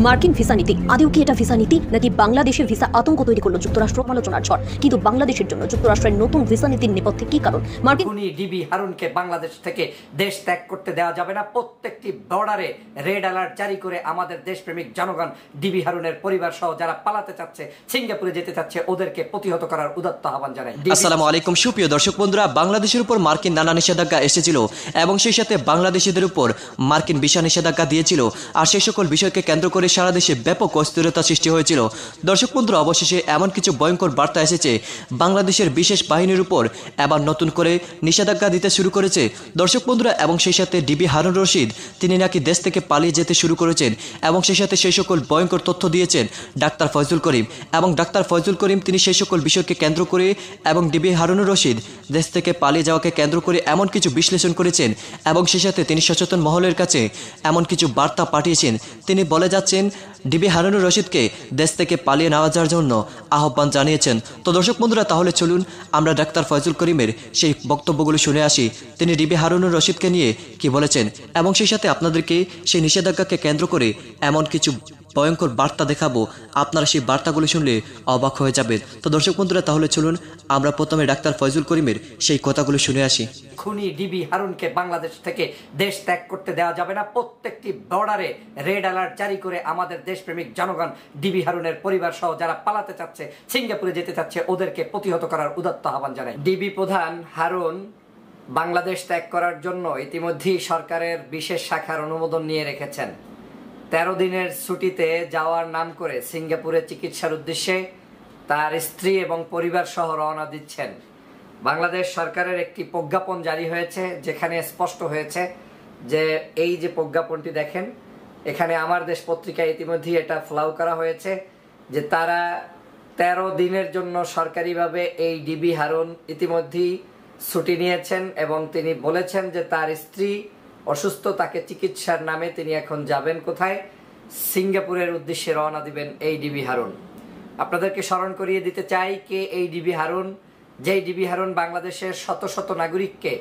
মার্কিন ভিসা নীতি আদৌ কি এটা ভিসা নীতি নাকি বাংলাদেশে ভিসা আতঙ্ক তৈরি করলো যুক্তরাষ্ট্র? আলোচনার ঝড়। কিন্তু বাংলাদেশের জন্য যুক্তরাষ্ট্রের নতুন ভিসা নীতির নেপথ্যে কি কারণ? মার্কিন ডিবি হারুনকে বাংলাদেশ থেকে দেশ ত্যাগ করতে দেওয়া যাবে না। প্রত্যেকটি বর্ডারে রেড অ্যালার্ট জারি করে আমাদের দেশপ্রেমিক জনগণ ডিবি হারুনের পরিবার সহ যারা পালাতে চাচ্ছে, সিঙ্গাপুরে যেতে চাচ্ছে, ওদেরকে প্রতিহত করার উদাত্ত আহ্বান জানাই। আসসালামু আলাইকুম সুপ্রিয় দর্শক বন্ধুরা, বাংলাদেশের উপর মার্কিন নানা নিষেধাজ্ঞা এসেছিল এবং সেই সাথে বাংলাদেশিদের উপর মার্কিন ভিসা নিষেধাজ্ঞা দিয়েছিল। আর সেই সকল বিষয়কে কেন্দ্র করে সারা দেশে ব্যাপক অস্থিরতা সৃষ্টি হয়েছিল। দর্শক বন্ধুরা, অবশেষে এমন কিছু ভয়ঙ্কর বার্তা এসেছে, বাংলাদেশের বিশেষ বাহিনীর উপর এবার নতুন করে নিষেধাজ্ঞা দিতে শুরু করেছে। দর্শক বন্ধুরা, এবং সেই সাথে ডিবি হারুন রশিদ তিনি নাকি দেশ থেকে পালিয়ে যেতে শুরু করেছেন এবং সেই সাথে সেই সকল ভয়ঙ্কর তথ্য দিয়েছেন ডাক্তার ফয়জুল করিম। এবং ডাক্তার ফয়জুল করিম তিনি সেই সকল বিষয়কে কেন্দ্র করে এবং ডিবি হারুন রশিদ দেশ থেকে পালিয়ে যাওয়াকে কেন্দ্র করে এমন কিছু বিশ্লেষণ করেছেন এবং সেই সাথে তিনি সচেতন মহলের কাছে এমন কিছু বার্তা পাঠিয়েছেন। তিনি বলে যাচ্ছেন ডিবি হারুন রশিদকে দেশ থেকে পালিয়ে নেওয়া যাওয়ার জন্য আহ্বান জানিয়েছেন। তো দর্শক বন্ধুরা, তাহলে চলুন আমরা ডাক্তার ফয়জুল করিমের সেই বক্তব্যগুলো শুনে আসি, তিনি ডিবি হারুন রশিদকে নিয়ে কি বলেছেন এবং সেই সাথে আপনাদেরকে সেই নিষেধাজ্ঞাকে কেন্দ্র করে এমন কিছু ভয়ঙ্কর বার্তা দেখাবো। আপনারা সেই বার্তাগুলো শুনলে অবাক হয়ে যাবেন। তো দর্শক বন্ধুরা, তাহলে চলুন আমরা প্রথমে ডাক্তার ফয়জুল করিমের সেই কথাগুলো শুনে আসি। খুনি ডিবি হারুনকে বাংলাদেশ থেকে দেশ ত্যাগ করতে দেওয়া যাবে না। প্রত্যেকটি বর্ডারে রেড অ্যালার্ট জারি করে আমাদের দেশপ্রেমিক জনগণ ডিবি হারুনের পরিবার সহ যারা পালাতে চাচ্ছে, সিঙ্গাপুরে যেতে চাচ্ছে, ওদেরকে প্রতিহত করার উদাত্ত আহ্বান জানাই। ডিবি প্রধান হারুন বাংলাদেশ ত্যাগ করার জন্য ইতিমধ্যেই সরকারের বিশেষ শাখার অনুমোদন নিয়ে রেখেছেন। 13 দিনের ছুটিতে যাওয়ার নাম করে সিঙ্গাপুরে চিকিৎসার উদ্দেশ্যে তার স্ত্রী এবং পরিবার সহ রওনা দিচ্ছেন। বাংলাদেশ সরকারের একটি প্রজ্ঞাপন জারি হয়েছে, যেখানে স্পষ্ট হয়েছে যে এই যে প্রজ্ঞাপনটি দেখেন এখানে আমার দেশ পত্রিকায় ইতিমধ্যেই এটা ফ্লাউ করা হয়েছে যে তারা 13 দিনের জন্য সরকারিভাবে এই ডিবি হারুন ইতিমধ্যেই ছুটি নিয়েছেন এবং তিনি বলেছেন যে তার স্ত্রী অসুস্থ, তাকে চিকিৎসার নামে তিনি এখন যাবেন কোথায়? সিঙ্গাপুরের উদ্দেশ্যে রওনা দিবেন এই ডিবি হারুন। আপনাদেরকে স্মরণ করিয়ে দিতে চাই কে এই ডিবি হারুন। যেই ডিবি হারুন বাংলাদেশের শত শত নাগরিককে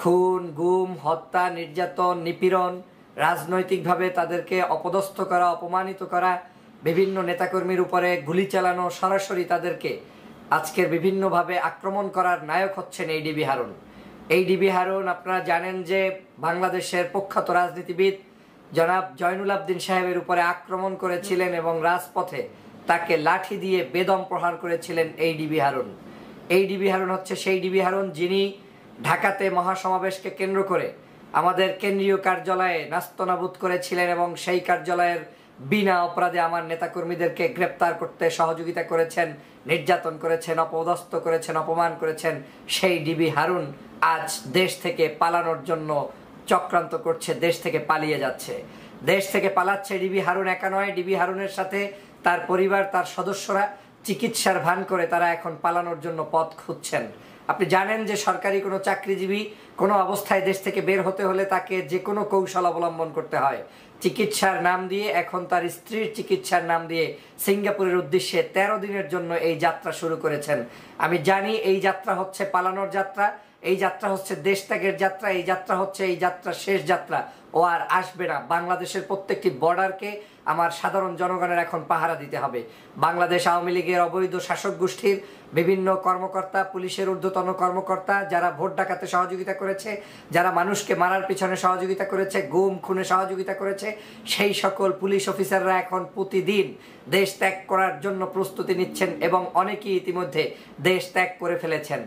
খুন, গুম, হত্যা, নির্যাতন, নিপীড়ন, রাজনৈতিকভাবে তাদেরকে অপদস্থ করা, অপমানিত করা, বিভিন্ন নেতাকর্মীর উপরে গুলি চালানো, সরাসরি তাদেরকে আজকের বিভিন্নভাবে আক্রমণ করার নায়ক হচ্ছেন এই ডিবি হারুন। এই ডিবি হারুন আপনারা জানেন যে বাংলাদেশের প্রখ্যাত রাজনীতিবিদ জনাব জয়নুল আবদিন সাহেবের উপরে আক্রমণ করেছিলেন এবং রাজপথে তাকে লাঠি দিয়ে বেদম প্রহার করেছিলেন এই ডিবি হারুন। এই ডিবি হারুন হচ্ছে সেই ডিবি হারুন যিনি ঢাকাতে মহাসমাবেশকে কেন্দ্র করে আমাদের কেন্দ্রীয় কার্যালয়ে নাস্তানাবুদ করেছিলেন এবং সেই কার্যালয়ের বিনা অপরাধে আমার নেতাকর্মীদেরকে গ্রেপ্তার করতে সহযোগিতা করেছেন, নির্যাতন করেছেন, অপদস্থ করেছেন, অপমান করেছেন। সেই ডিবি হারুন আজ দেশ থেকে পালানোর জন্য চক্রান্ত করছে, দেশ থেকে পালিয়ে যাচ্ছে। দেশ থেকে পালাচ্ছে ডিবি হারুন একা নয়, ডিবি হারুনের সাথে তার পরিবার, তার সদস্যরা চিকিৎসার ভান করে তারা এখন পালানোর জন্য পথ খুঁজছেন। আপনি জানেন যে সরকারি কোনো চাকরিজীবী কোনো অবস্থায় দেশ থেকে বের হতে হলে তাকে যে কোনো কৌশল অবলম্বন করতে হয়। চিকিৎসার নাম দিয়ে এখন তার স্ত্রীর চিকিৎসার নাম দিয়ে সিঙ্গাপুরের উদ্দেশ্যে 13 দিনের জন্য এই যাত্রা শুরু করেছেন। আমি জানি এই যাত্রা হচ্ছে পালানোর যাত্রা, এই যাত্রা হচ্ছে দেশ ত্যাগের যাত্রা, এই যাত্রা হচ্ছে এই যাত্রা শেষ যাত্রা। ও আর আসবে না। বাংলাদেশের প্রত্যেকটি বর্ডারকে আমার সাধারণ জনগণের এখন পাহারা দিতে হবে। বাংলাদেশ আওয়ামী লীগের অবৈধ শাসক গোষ্ঠীর বিভিন্ন কর্মকর্তা, পুলিশের ঊর্ধ্বতন কর্মকর্তা যারা ভোট ডাকাতে সহযোগিতা করেছে, যারা মানুষকে মারার পিছনে সহযোগিতা করেছে, গুম খুনে সহযোগিতা করেছে, সেই সকল পুলিশ অফিসাররা এখন প্রতিদিন দেশ ত্যাগ করার জন্য প্রস্তুতি নিচ্ছেন এবং অনেকেই ইতিমধ্যে দেশ ত্যাগ করে ফেলেছেন।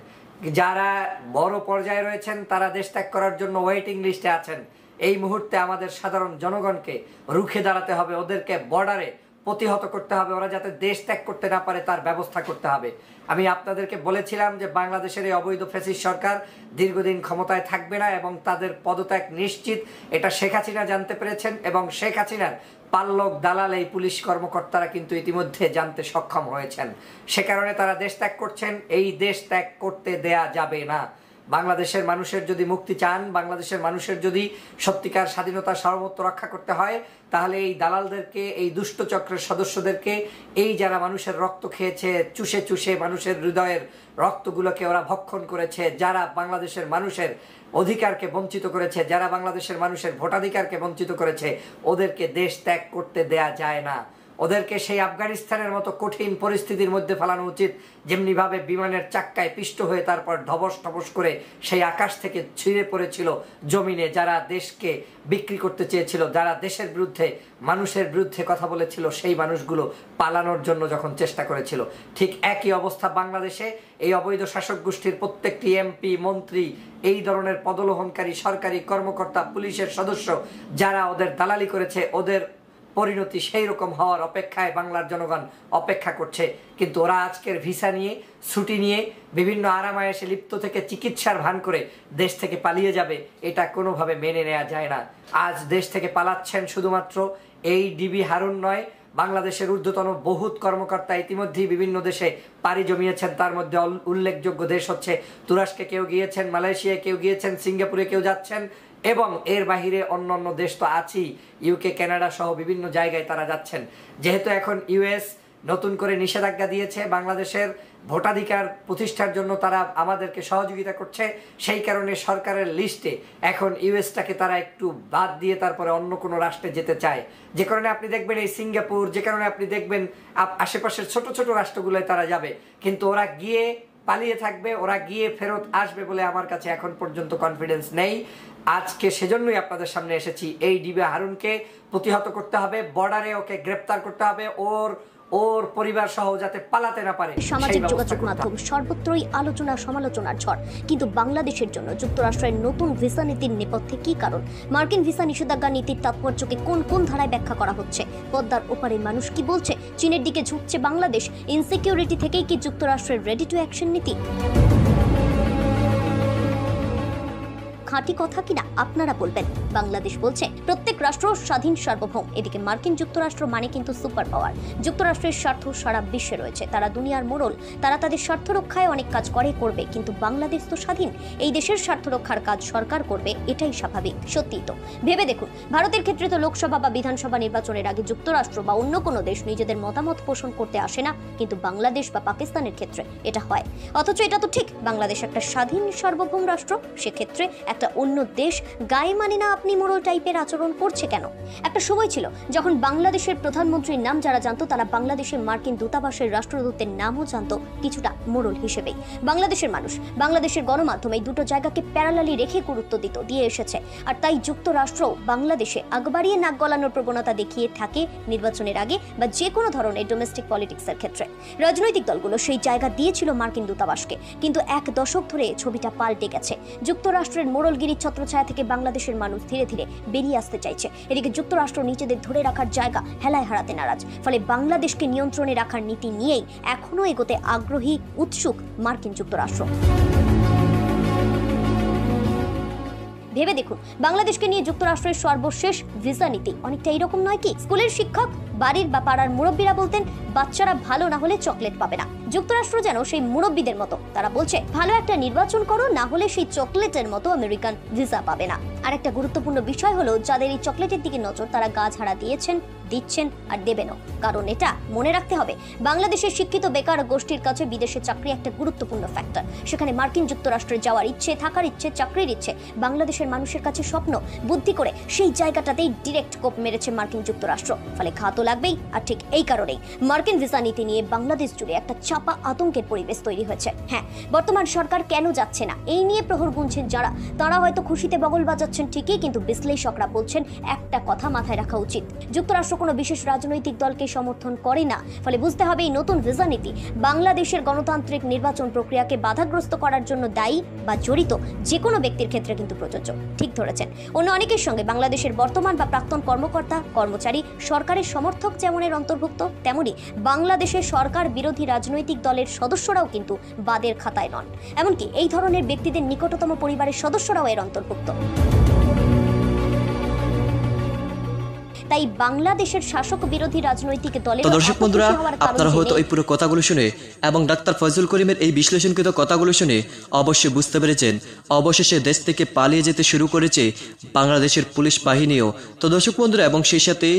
যারা বড় পর্যায়ে রয়েছেন তারা দেশ ত্যাগ করার জন্য ওয়েটিং লিস্টে আছেন। এই মুহূর্তে আমাদের সাধারণ জনগণকে রুখে দাঁড়াতে হবে, ওদেরকে বর্ডারে প্রতিহত করতে হবে, ওরা যাতে দেশ ত্যাগ করতে না পারে তার ব্যবস্থা করতে হবে। আমি আপনাদেরকে বলেছিলাম যে বাংলাদেশের এই অবৈধ ফ্যাসিস্ট সরকার দীর্ঘদিন ক্ষমতায় থাকবে না এবং তাদের পদত্যাগ নিশ্চিত। এটা শেখ হাসিনা জানতে পেরেছেন এবং শেখ হাসিনার পাল্লক দালাল এই পুলিশ কর্মকর্তারা কিন্তু ইতিমধ্যে জানতে সক্ষম হয়েছেন। সে কারণে তারা দেশ ত্যাগ করছেন। এই দেশ ত্যাগ করতে দেয়া যাবে না। বাংলাদেশের মানুষের যদি মুক্তি চান, বাংলাদেশের মানুষের যদি সত্যিকার স্বাধীনতা সার্বভৌমত্ব রক্ষা করতে হয়, তাহলে এই দালালদেরকে, এই দুষ্ট চক্রের সদস্যদেরকে, এই যারা মানুষের রক্ত খেয়েছে, চুষে চুষে মানুষের হৃদয়ের রক্তগুলোকে ওরা ভক্ষণ করেছে, যারা বাংলাদেশের মানুষের অধিকারকে বঞ্চিত করেছে, যারা বাংলাদেশের মানুষের ভোটাধিকারকে বঞ্চিত করেছে, ওদেরকে দেশ ত্যাগ করতে দেয়া যায় না। ওদেরকে সেই আফগানিস্তানের মতো কঠিন পরিস্থিতির মধ্যে ফেলানো উচিত, যেমনিভাবে বিমানের চাক্কায় পিষ্ট হয়ে তারপর ধবস টবস করে সেই আকাশ থেকে ছিঁড়ে পড়েছিল জমিনে, যারা দেশকে বিক্রি করতে চেয়েছিল, যারা দেশের বিরুদ্ধে, মানুষের বিরুদ্ধে কথা বলেছিল, সেই মানুষগুলো পালানোর জন্য যখন চেষ্টা করেছিল। ঠিক একই অবস্থা বাংলাদেশে। এই অবৈধ শাসক গোষ্ঠীর প্রত্যেকটি এমপি, মন্ত্রী, এই ধরনের পদলোহনকারী সরকারি কর্মকর্তা, পুলিশের সদস্য, যারা ওদের দালালি করেছে, ওদের পরিণতি সেই রকম হওয়ার অপেক্ষায় বাংলার জনগণ অপেক্ষা করছে। কিন্তু ওরা আজকের ভিসা নিয়ে, ছুটি নিয়ে, বিভিন্ন আরামায়েশে লিপ্ত থেকে চিকিৎসার ভান করে দেশ থেকে পালিয়ে যাবে, এটা কোনোভাবে মেনে নেওয়া যায় না। আজ দেশ থেকে পালাচ্ছেন শুধুমাত্র এই ডিবি হারুন নয়, বাংলাদেশের ঊর্ধ্বতন বহুত কর্মকর্তা ইতিমধ্যেই বিভিন্ন দেশে পাড়ি জমিয়েছেন। তার মধ্যে উল্লেখযোগ্য দেশ হচ্ছে তুরস্কে কেউ গিয়েছেন, মালয়েশিয়ায় কেউ গিয়েছেন, সিঙ্গাপুরে কেউ যাচ্ছেন, এবং এর বাহিরে অন্যান্য দেশ তো আছেই, ইউকে, কানাডা সহ বিভিন্ন জায়গায় তারা যাচ্ছেন। যেহেতু এখন ইউএস নতুন করে নিষেধাজ্ঞা দিয়েছে বাংলাদেশের ভোটাধিকার প্রতিষ্ঠার জন্য, তারা আমাদেরকে সহযোগিতা করছে, সেই কারণে সরকারের লিস্টে এখন ইউএসটাকে তারা একটু বাদ দিয়ে তারপরে অন্য কোনো রাষ্ট্রে যেতে চায়। যে কারণে আপনি দেখবেন এই সিঙ্গাপুর, যে কারণে আপনি দেখবেন আশেপাশের ছোট ছোট রাষ্ট্রগুলোয় তারা যাবে, কিন্তু ওরা গিয়ে পালিয়ে থাকবে, ওরা গিয়ে ফেরত আসবে বলে আমার কাছে এখন পর্যন্ত কনফিডেন্স নেই। আজকে সেজন্যই আপনাদের সামনে এসেছি। এই ডিবি হারুনকে প্রতিহত করতে হবে, বর্ডারে ওকে গ্রেপ্তার করতে হবে, ওর পরিবার সহ যাতে পালাতে না পারে। সামাজিক যোগাযোগ মাধ্যম সর্বত্রই আলোচনা সমালোচনার ঝড়। কিন্তু বাংলাদেশের জন্য যুক্তরাষ্ট্রের নতুন ভিসা নীতির নেপথ্যে কি কারণ? মার্কিন ভিসা নিষেধাজ্ঞা নীতির তাৎপর্যকে কোন কোন ধারায় ব্যাখ্যা করা হচ্ছে? পদ্মার ওপারের মানুষ কি বলছে? চীনের দিকে ঝুঁকছে বাংলাদেশ? ইনসিকিউরিটি থেকেই কি যুক্তরাষ্ট্রের রেডি টু অ্যাকশন নীতি? খাঁটি কথা কিনা আপনারা বলবেন। বাংলাদেশ বলছে প্রত্যেক রাষ্ট্র স্বাধীন সার্বভৌম। এদিকে মার্কিন যুক্তরাষ্ট্র মানে কিন্তু সুপার পাওয়ার। যুক্তরাষ্ট্রের স্বার্থ সারা বিশ্বে রয়েছে, তারা দুনিয়ার মোড়ল, তারা তাদের স্বার্থ রক্ষায় অনেক কাজ করবে, কিন্তু বাংলাদেশ তো স্বাধীন। এই দেশের স্বার্থ রক্ষার কাজ সরকার করবে, এটাই স্বাভাবিক। সত্যিই তো। ভেবে দেখুন, ভারতের ক্ষেত্রে তো লোকসভা বা বিধানসভা নির্বাচনের আগে যুক্তরাষ্ট্র বা অন্য কোনো দেশ নিজেদের মতামত পোষণ করতে আসে না, কিন্তু বাংলাদেশ বা পাকিস্তানের ক্ষেত্রে এটা হয়। অথচ এটা তো ঠিক, বাংলাদেশ একটা স্বাধীন সার্বভৌম রাষ্ট্র, সেক্ষেত্রে একটা অন্য দেশ গায়ে মানে না আপনি মোড়ল টাইপের আচরণ করছে কেন? একটা সময় ছিল যখন বাংলাদেশের প্রধানমন্ত্রীর নাম যারা জানতো, তারা বাংলাদেশের মার্কিন দূতাবাসের রাষ্ট্রদূতের নামও জানতো কিছুটা মোড়ল হিসেবেই। বাংলাদেশের মানুষ, বাংলাদেশের গণমাধ্যম এই দুটো জায়গাকে প্যারালালি রেখে গুরুত্ব দিয়ে এসেছে। আর তাই যুক্তরাষ্ট্র বাংলাদেশে আগ বাড়িয়ে নাক গলানোর প্রবণতা দেখিয়ে থাকে নির্বাচনের আগে বা যে কোনো ধরনের ডোমেস্টিক পলিটিক্সের ক্ষেত্রে। রাজনৈতিক দলগুলো সেই জায়গা দিয়েছিল মার্কিন দূতাবাসকে, কিন্তু এক দশক ধরে ছবিটা পাল্টে গেছে। যুক্তরাষ্ট্রের মোড়লগিরির ছত্রছায়া থেকে বাংলাদেশের মানুষ ধীরে ধীরে বেরিয়ে আসতে চাইছে। এদিকে যুক্তরাষ্ট্র নিজেদের ধরে রাখার জায়গা হেলায় হারাতে নারাজ। ফলে বাংলাদেশকে নিয়ন্ত্রণে রাখার নীতি নিয়েই এখনো এগোতে আগ্রহী, উৎসুক মার্কিন যুক্তরাষ্ট্র। ভেবে দেখুন, বাংলাদেশকে নিয়ে যুক্তরাষ্ট্রের সর্বশেষ ভিসা নীতি অনেকটা এরকম নয় কি? স্কুলের শিক্ষক, বাড়ির বা পাড়ার মুরব্বীরা বলতেন বাচ্চারা ভালো না হলে চকলেট পাবে না। যুক্তরাষ্ট্র যেন সেই মুরব্বীদের মতো, তারা বলছে ভালো একটা নির্বাচন করো, না হলে সেই চকলেটের মতো আমেরিকান ভিসা পাবে না। আর একটা গুরুত্বপূর্ণ বিষয় হলো, যাদের এই চকলেটের দিকে নজর, তারা গা ঝাড়া দিয়েছেন, দিচ্ছেন আর দেবেনও। কারণ এটা মনে রাখতে হবে, বাংলাদেশের শিক্ষিত বেকার গোষ্ঠীর কাছে বিদেশে চাকরি একটা গুরুত্বপূর্ণ ফ্যাক্টর। সেখানে মার্কিন যুক্তরাষ্ট্রে যাওয়ার ইচ্ছে, থাকার ইচ্ছে, চাকরির ইচ্ছে বাংলাদেশের মানুষের কাছে স্বপ্ন। বুদ্ধি করে সেই জায়গাটাতেই ডিরেক্ট কোপ মেরেছে মার্কিন যুক্তরাষ্ট্র। ফলে ঘাত লাগবেই। আর ঠিক এই কারণেই মার্কিন ভিসা নীতি নিয়ে বাংলাদেশ জুড়ে একটা চাপা আতঙ্কের পরিবেশ তৈরি হয়েছে। হ্যাঁ, বর্তমান সরকার কেন যাচ্ছে না এই নিয়ে প্রহর গুনছেন যারা, তারা হয়তো খুশিতে বগল বাজাচ্ছেন ঠিকই, কিন্তু বিশ্লেষকরা বলছেন একটা কথা মাথায় রাখা উচিত, যুক্তরাষ্ট্র কোনো বিশেষ রাজনৈতিক দলকে সমর্থন করে না। ফলে বুঝতে হবে, এই নতুন ভিসা নীতি বাংলাদেশের গণতান্ত্রিক নির্বাচন প্রক্রিয়াকে বাধাগ্রস্ত করার জন্য দায়ী বা জড়িত যে কোনো ব্যক্তির ক্ষেত্রে কিন্তু প্রযোজ্য। ঠিক ধরেছেন। অন্য অনেকের সঙ্গে বাংলাদেশের বর্তমান বা প্রাক্তন কর্মকর্তা, কর্মচারী, সরকারের সমর্থক যেমনের অন্তর্ভুক্ত, তেমনি বাংলাদেশের সরকার বিরোধী রাজনৈতিক দলের সদস্যরাও কিন্তু বাদের খাতায় নন। এমনকি এই ধরনের ব্যক্তিদের নিকটতম পরিবারের সদস্যরাও এর অন্তর্ভুক্ত। তাই বাংলাদেশের শাসক বিরোধী রাজনৈতিক দলের তো দর্শক বন্ধুরা, আপনারা হয়তো এই পুরো কথাগুলো শুনে এবং ডাক্তার ফয়জুল করিমের এই বিশ্লেষণকৃত কথাগুলো শুনে অবশ্যই বুঝতে পেরেছেন অবশেষে দেশ থেকে পালিয়ে যেতে শুরু করেছে বাংলাদেশের পুলিশ বাহিনীও। তো দর্শক বন্ধুরা, এবং সেই সাথে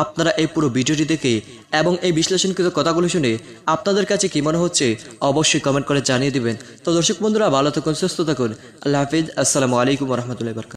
আপনারা এই পুরো ভিডিওটি দেখে এবং এই বিশ্লেষণকৃত কথাগুলো শুনে আপনাদের কাছে কি মনে হচ্ছে অবশ্যই কমেন্ট করে জানিয়ে দিবেন। তো দর্শক বন্ধুরা, ভালো থাকুন, সুস্থ থাকুন, আল্লাহ হাফিজ, আসসালামু আলাইকুম ওয়া রাহমাতুল্লাহি ওয়া বারাকাতুহু।